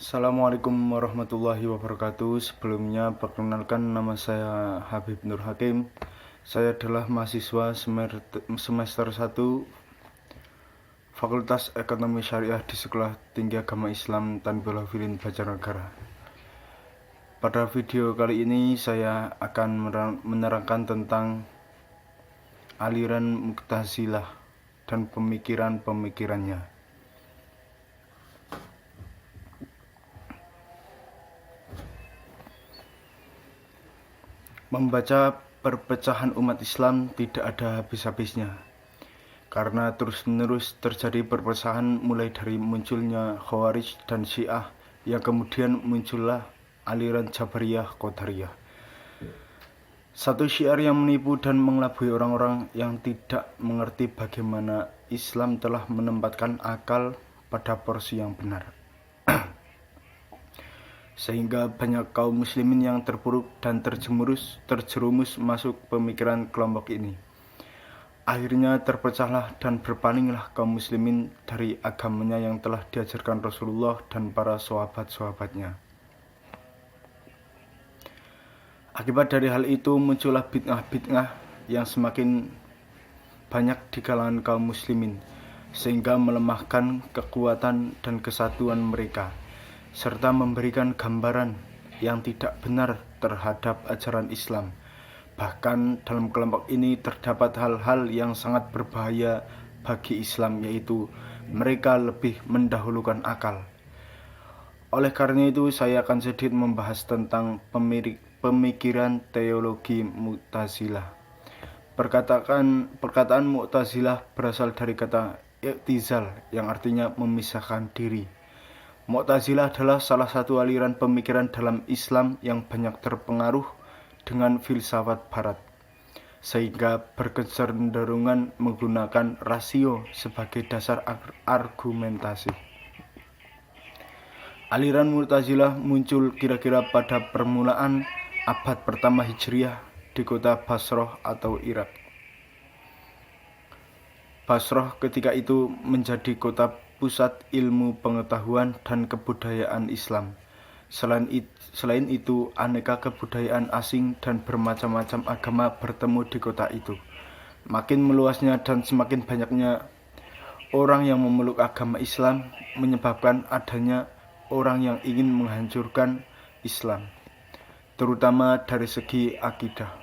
Assalamualaikum warahmatullahi wabarakatuh. Sebelumnya perkenalkan, nama saya Habib Nur Hakim. Saya adalah mahasiswa semester 1 Fakultas Ekonomi Syariah di Sekolah Tinggi Agama Islam Tanbul Hafilin Banjarnegara. Pada video kali ini saya akan menerangkan tentang aliran Mu'tazilah dan pemikiran-pemikirannya. Membaca perpecahan umat Islam tidak ada habis-habisnya, karena terus-menerus terjadi perpecahan mulai dari munculnya Khawarij dan Syiah, yang kemudian muncullah aliran Jabariyah Qadariyah. Satu syiar yang menipu dan mengelabui orang-orang yang tidak mengerti bagaimana Islam telah menempatkan akal pada porsi yang benar. Sehingga banyak kaum muslimin yang terpuruk dan terjerumus masuk pemikiran kelompok ini. Akhirnya terpecahlah dan berpalinglah kaum muslimin dari agamanya yang telah diajarkan Rasulullah dan para sahabat-sahabatnya. Akibat dari hal itu muncullah bid'ah-bid'ah yang semakin banyak di kalangan kaum muslimin, sehingga melemahkan kekuatan dan kesatuan mereka, serta memberikan gambaran yang tidak benar terhadap ajaran Islam. Bahkan dalam kelompok ini terdapat hal-hal yang sangat berbahaya bagi Islam, yaitu mereka lebih mendahulukan akal. Oleh karena itu saya akan sedikit membahas tentang pemikiran teologi Mu'tazilah. Perkataan Mu'tazilah berasal dari kata i'tizal yang artinya memisahkan diri. Mu'tazilah adalah salah satu aliran pemikiran dalam Islam yang banyak terpengaruh dengan filsafat barat, sehingga berkecenderungan menggunakan rasio sebagai dasar argumentasi. Aliran Mu'tazilah muncul kira-kira pada permulaan abad pertama Hijriah di kota Basrah atau Irak. Basrah ketika itu menjadi kota pusat ilmu pengetahuan dan kebudayaan Islam. Selain itu, aneka kebudayaan asing dan bermacam-macam agama bertemu di kota itu. Makin meluasnya dan semakin banyaknya orang yang memeluk agama Islam menyebabkan adanya orang yang ingin menghancurkan Islam, terutama dari segi akidah.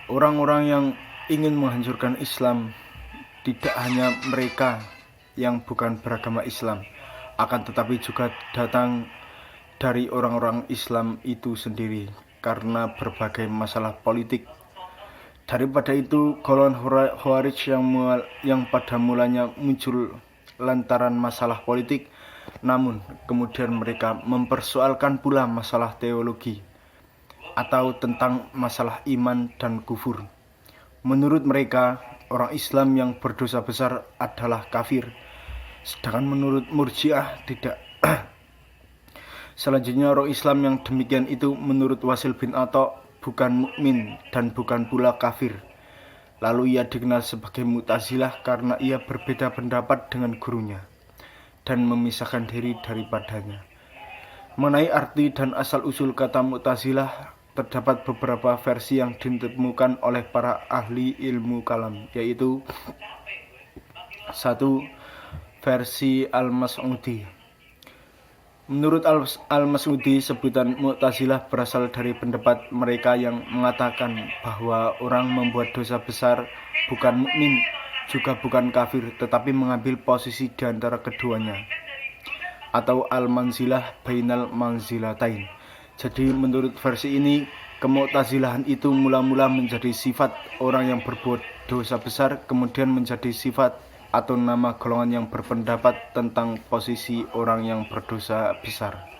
Orang-orang yang ingin menghancurkan Islam tidak hanya mereka yang bukan beragama Islam, akan tetapi juga datang dari orang-orang Islam itu sendiri karena berbagai masalah politik. Daripada itu, golongan Khawarij yang pada mulanya muncul lantaran masalah politik, namun kemudian mereka mempersoalkan pula masalah teologi atau tentang masalah iman dan kufur. Menurut mereka, orang Islam yang berdosa besar adalah kafir, sedangkan menurut Murji'ah tidak. Selanjutnya, orang Islam yang demikian itu menurut Wasil bin Atha bukan mukmin dan bukan pula kafir. Lalu ia dikenal sebagai Mu'tazilah karena ia berbeda pendapat dengan gurunya dan memisahkan diri daripadanya. Mengenai arti dan asal-usul kata Mu'tazilah, terdapat beberapa versi yang ditemukan oleh para ahli ilmu kalam, yaitu 1. Versi Al-Mas'udi. Menurut Al-Mas'udi, sebutan Mu'tazilah berasal dari pendapat mereka yang mengatakan bahwa orang membuat dosa besar bukan mukmin juga bukan kafir, tetapi mengambil posisi di antara keduanya, atau al-manzilah bainal manzilatain. Jadi menurut versi ini, kemu'tazilahan itu mula-mula menjadi sifat orang yang berbuat dosa besar, kemudian menjadi sifat atau nama golongan yang berpendapat tentang posisi orang yang berdosa besar.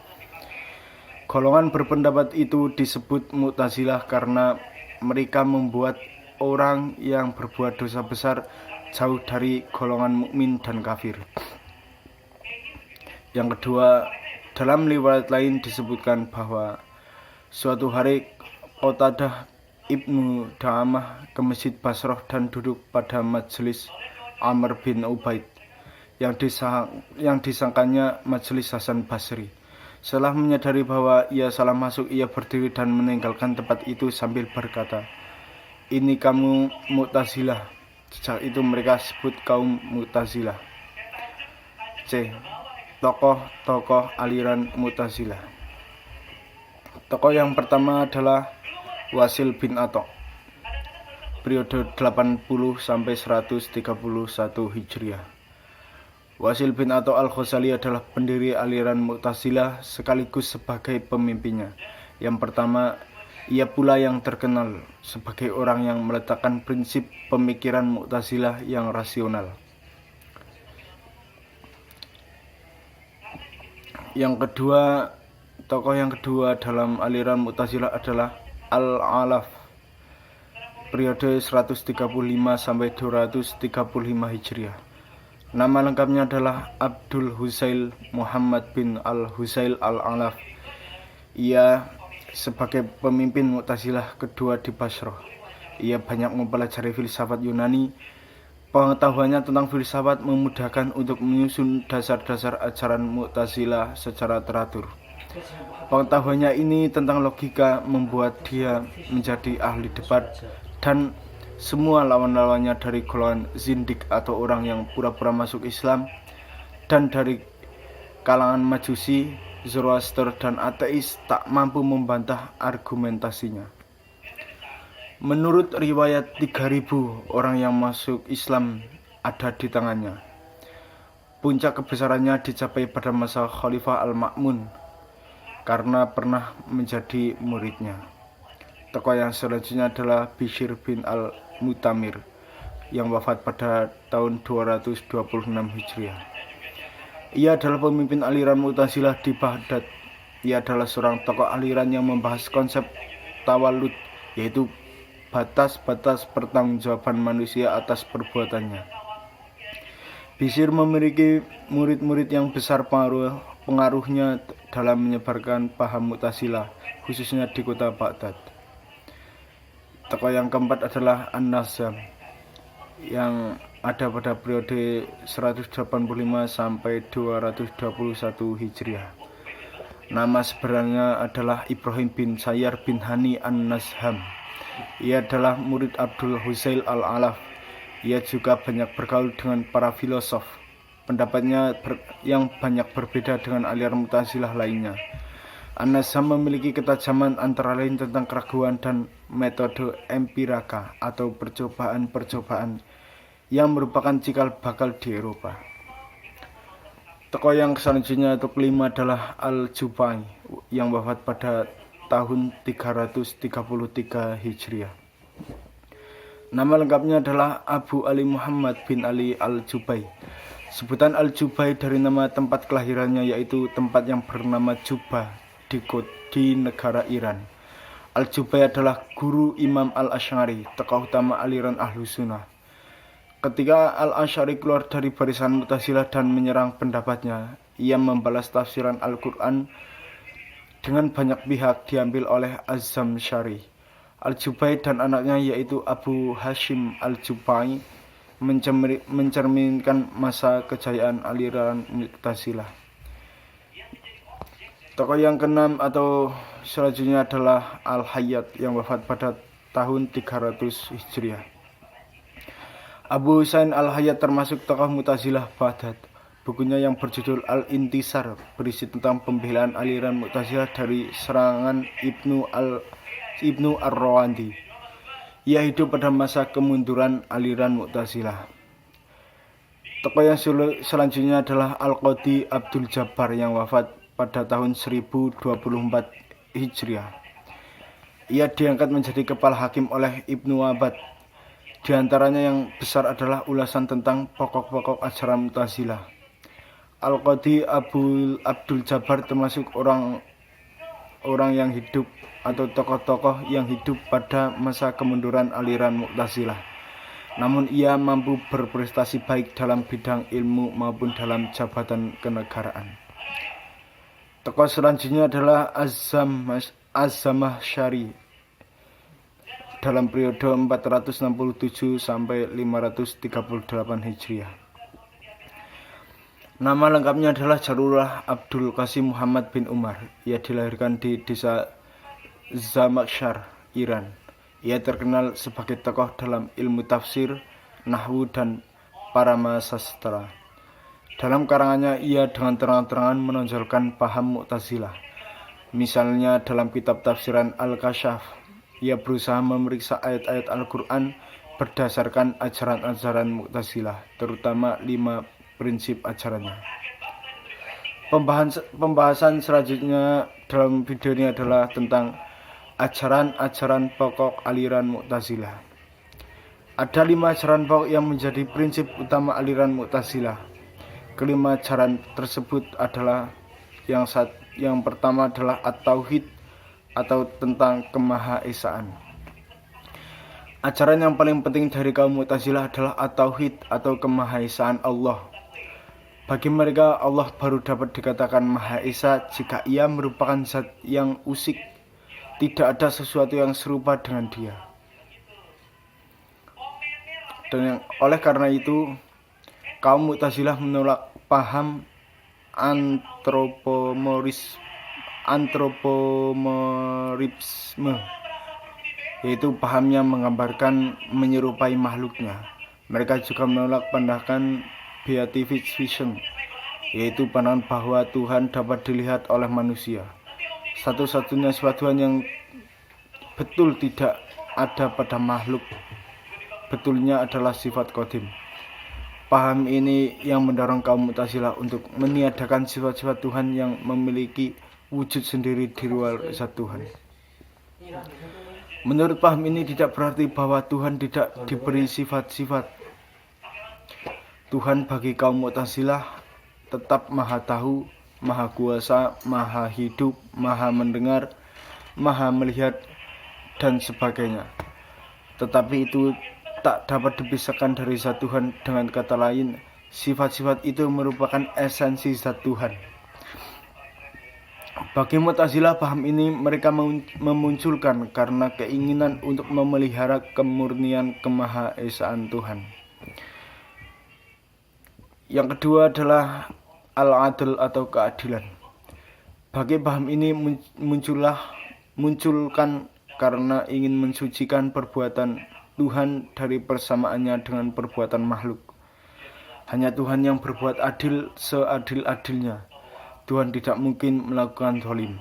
Golongan berpendapat itu disebut Mu'tazilah karena mereka membuat orang yang berbuat dosa besar jauh dari golongan mukmin dan kafir. Yang kedua, dalam riwayat lain disebutkan bahwa suatu hari Qatadah Ibnu Da'amah ke Masjid Basrah dan duduk pada majelis Amr bin Ubaid. yang disangkanya Majelis Hasan Basri. Setelah menyadari bahwa ia salah masuk, ia berdiri dan meninggalkan tempat itu sambil berkata, "Ini kamu Mu'tazilah." Sejak itu mereka sebut kaum Mu'tazilah. C. Tokoh-tokoh aliran Mu'tazilah. Tokoh yang pertama adalah Wasil bin Atha, periode 80 sampai 131 Hijriah. Wasil bin Atha al-Ghazali adalah pendiri aliran Mu'tazilah sekaligus sebagai pemimpinnya. Yang pertama, ia pula yang terkenal sebagai orang yang meletakkan prinsip pemikiran Mu'tazilah yang rasional. Tokoh yang kedua dalam aliran Mu'tazilah adalah Al-Alaf, periode 135 sampai 235 Hijriah. Nama lengkapnya adalah Abdul Husail Muhammad bin Al-Husail Al-Alaf. Ia sebagai pemimpin Mu'tazilah kedua di Basrah. Ia banyak mempelajari filsafat Yunani. Pengetahuannya tentang filsafat memudahkan untuk menyusun dasar-dasar ajaran Mu'tazilah secara teratur. Pengetahuannya ini tentang logika membuat dia menjadi ahli debat dan semua lawan-lawannya dari golongan zindik atau orang yang pura-pura masuk Islam dan dari kalangan Majusi, Zoroaster dan ateis tak mampu membantah argumentasinya. Menurut riwayat 3.000 orang yang masuk Islam ada di tangannya. Puncak kebesarannya dicapai pada masa Khalifah Al-Ma'mun karena pernah menjadi muridnya. Tokoh yang selanjutnya adalah Bishr bin Al-Mutamir yang wafat pada tahun 226 Hijriah. Ia adalah pemimpin aliran Mu'tazilah di Baghdad. Ia adalah seorang tokoh aliran yang membahas konsep tawalud, yaitu batas-batas pertanggungjawaban manusia atas perbuatannya. Bishr memiliki murid-murid yang besar. Pengaruhnya dalam menyebarkan paham Mu'tazilah, khususnya di kota Baghdad. Tokoh yang keempat adalah An-Nazam yang ada pada periode 185 sampai 221 Hijriah. Nama sebenarnya adalah Ibrahim bin Sayyar bin Hani An-Nazham. Ia adalah murid Abdul Husail Al-Alaf. Ia juga banyak bergaul dengan para filosof. Pendapatnya yang banyak berbeda dengan aliran Mu'tazilah lainnya. An-Nazham memiliki ketajaman antara lain tentang keraguan dan metode empirika atau percobaan-percobaan yang merupakan cikal bakal di Eropa. Tokoh yang selanjutnya atau kelima adalah Al-Jubai yang wafat pada tahun 333 Hijriah. Nama lengkapnya adalah Abu Ali Muhammad bin Ali Al-Jubai. Sebutan Al-Jubai dari nama tempat kelahirannya, yaitu tempat yang bernama Juba di negara Iran. Al-Jubai adalah guru Imam Al-Asy'ari, tokoh utama aliran Ahlus Sunnah. Ketika Al-Asy'ari keluar dari barisan Mu'tazilah dan menyerang pendapatnya, ia membalas tafsiran Al-Quran dengan banyak pihak diambil oleh Az-Zamsyari. Al-Jubai dan anaknya yaitu Abu Hashim Al-Jubai mencerminkan masa kejayaan aliran Mu'tazilah. Tokoh yang keenam atau selanjutnya adalah Al-Hayyat yang wafat pada tahun 300 Hijriah. Abu Husain Al-Hayyat termasuk tokoh Mu'tazilah Baghdad. Bukunya yang berjudul Al-Intisar berisi tentang pembelaan aliran Mu'tazilah dari serangan Ibnu Ar-Rawandi. Ia hidup pada masa kemunduran aliran Mu'tazilah. Tokoh yang selanjutnya adalah Al-Qadhi Abdul Jabbar yang wafat pada tahun 1024 Hijriah. Ia diangkat menjadi kepala hakim oleh Ibnu Wabad. Di antaranya yang besar adalah ulasan tentang pokok-pokok ajaran Mu'tazilah. Al-Qadhi Abdul Jabbar termasuk orang yang hidup atau tokoh-tokoh yang hidup pada masa kemunduran aliran Mu'tazilah. Namun ia mampu berprestasi baik dalam bidang ilmu maupun dalam jabatan kenegaraan. Tokoh selanjutnya adalah Az-Zamakhsyari dalam periode 467 sampai 538 Hijriah. Nama lengkapnya adalah Jarurah Abdul Qasim Muhammad bin Umar. Ia dilahirkan di desa Zamakhshar, Iran. Ia terkenal sebagai tokoh dalam ilmu tafsir, nahwu, dan paramasastra. Dalam karangannya, ia dengan terang-terangan menonjolkan paham Mu'tazilah. Misalnya dalam kitab tafsiran Al-Kasyaf, ia berusaha memeriksa ayat-ayat Al-Quran berdasarkan ajaran-ajaran Mu'tazilah, terutama 5 prinsip ajarannya. Pembahasan selanjutnya dalam video ini adalah tentang ajaran-ajaran pokok aliran Mu'tazilah. Ada 5 ajaran pokok yang menjadi prinsip utama aliran Mu'tazilah. Kelima ajaran tersebut adalah yang pertama adalah At-Tauhid atau tentang kemahaesaan. Ajaran yang paling penting dari kaum Mu'tazilah adalah At-Tauhid atau kemahaesaan Allah. Bagi mereka, Allah baru dapat dikatakan Maha Esa jika ia merupakan zat yang usik. Tidak ada sesuatu yang serupa dengan dia. Dan oleh karena itu, kaum Mu'tazilah menolak paham antropomorfisme, yaitu paham yang menggambarkan menyerupai makhluknya. Mereka juga menolak pandangan beatification, yaitu pandangan bahwa Tuhan dapat dilihat oleh manusia. Satu-satunya sifat Tuhan yang betul tidak ada pada makhluk betulnya adalah sifat qadim. Paham ini yang mendorong kaum Mu'tazilah untuk meniadakan sifat-sifat Tuhan yang memiliki wujud sendiri di luar zat Tuhan. Menurut paham ini tidak berarti bahwa Tuhan tidak diberi sifat-sifat. Tuhan bagi kaum Mu'tazilah tetap Maha Tahu, Maha Kuasa, Maha Hidup, Maha Mendengar, Maha Melihat, dan sebagainya. Tetapi itu tak dapat dipisahkan dari zat Tuhan. Dengan kata lain, sifat-sifat itu merupakan esensi zat Tuhan. Bagi Mu'tazilah, paham ini mereka memunculkan karena keinginan untuk memelihara kemurnian kemahaesaan Tuhan. Yang kedua adalah al-adl atau keadilan. Bagi paham ini munculkan karena ingin mensucikan perbuatan Tuhan dari persamaannya dengan perbuatan makhluk. Hanya Tuhan yang berbuat adil seadil-adilnya. Tuhan tidak mungkin melakukan zalim.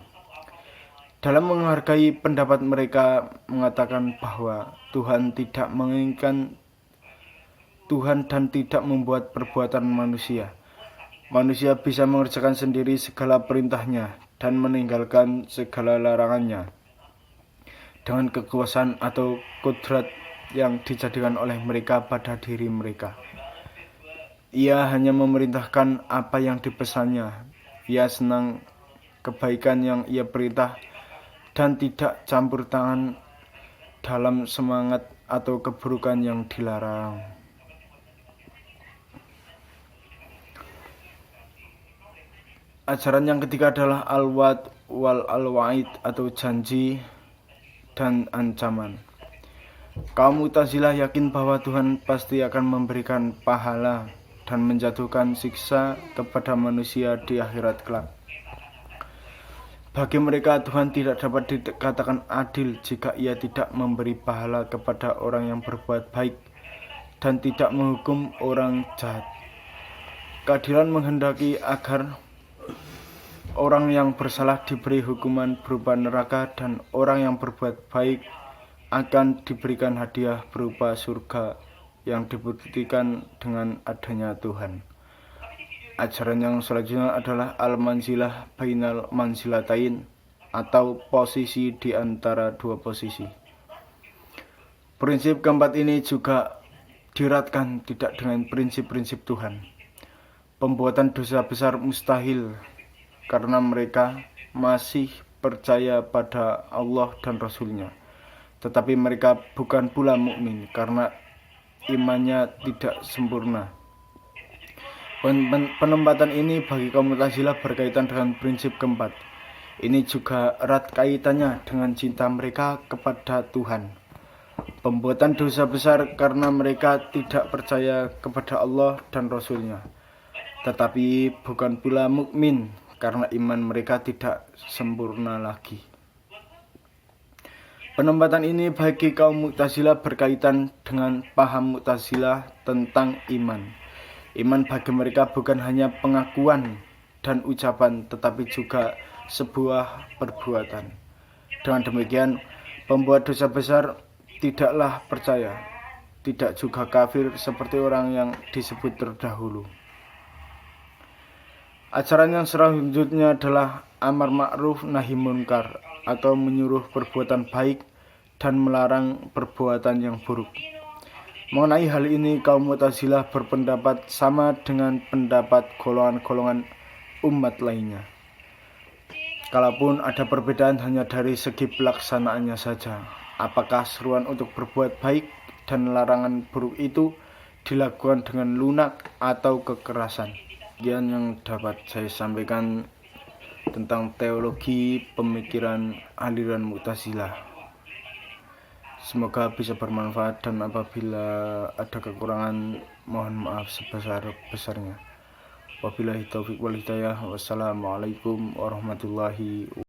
Dalam menghargai pendapat mereka mengatakan bahwa Tuhan tidak menginginkan Tuhan dan tidak membuat perbuatan manusia. Manusia bisa mengerjakan sendiri segala perintahnya dan meninggalkan segala larangannya dengan kekuasaan atau kodrat yang dijadikan oleh mereka pada diri mereka. Ia hanya memerintahkan apa yang dipesannya. Ia senang kebaikan yang ia perintah dan tidak campur tangan dalam semangat atau keburukan yang dilarang. Ajaran yang ketiga adalah al-wa'd wal al-wa'id atau janji dan ancaman. Kaum Mu'tazilah yakin bahwa Tuhan pasti akan memberikan pahala dan menjatuhkan siksa kepada manusia di akhirat kelak. Bagi mereka, Tuhan tidak dapat dikatakan adil jika ia tidak memberi pahala kepada orang yang berbuat baik dan tidak menghukum orang jahat. Keadilan menghendaki agar orang yang bersalah diberi hukuman berupa neraka dan orang yang berbuat baik akan diberikan hadiah berupa surga yang dibuktikan dengan adanya Tuhan. Ajaran yang selanjutnya adalah al-manzilah bainal manzilatain atau posisi di antara dua posisi. Prinsip keempat ini juga dieratkan tidak dengan prinsip-prinsip Tuhan. Pembuatan dosa besar mustahil karena mereka masih percaya pada Allah dan Rasul-Nya. Tetapi mereka bukan pula mukmin karena imannya tidak sempurna. Penempatan ini bagi kaum Mu'tazilah berkaitan dengan prinsip keempat. Ini juga erat kaitannya dengan cinta mereka kepada Tuhan. Pembuatan dosa besar karena mereka tidak percaya kepada Allah dan Rasul-Nya. tetapi bukan pula mukmin karena iman mereka tidak sempurna lagi. Penempatan ini bagi kaum Mu'tazilah berkaitan dengan paham Mu'tazilah tentang iman. Iman bagi mereka bukan hanya pengakuan dan ucapan, tetapi juga sebuah perbuatan. Dengan demikian, pembuat dosa besar tidaklah percaya, tidak juga kafir seperti orang yang disebut terdahulu. Ajaran yang selanjutnya adalah amar ma'ruf nahi munkar, atau menyuruh perbuatan baik dan melarang perbuatan yang buruk. Mengenai hal ini, kaum Mu'tazilah berpendapat sama dengan pendapat golongan-golongan umat lainnya. Kalaupun ada perbedaan hanya dari segi pelaksanaannya saja. Apakah seruan untuk berbuat baik dan larangan buruk itu dilakukan dengan lunak atau kekerasan? Sekian yang dapat saya sampaikan tentang teologi pemikiran aliran Mu'tazilah. Semoga bisa bermanfaat, dan apabila ada kekurangan mohon maaf sebesar-besarnya. Wabillahi taufiq wal hidayah. Wassalamualaikum warahmatullahi wabarakatuh.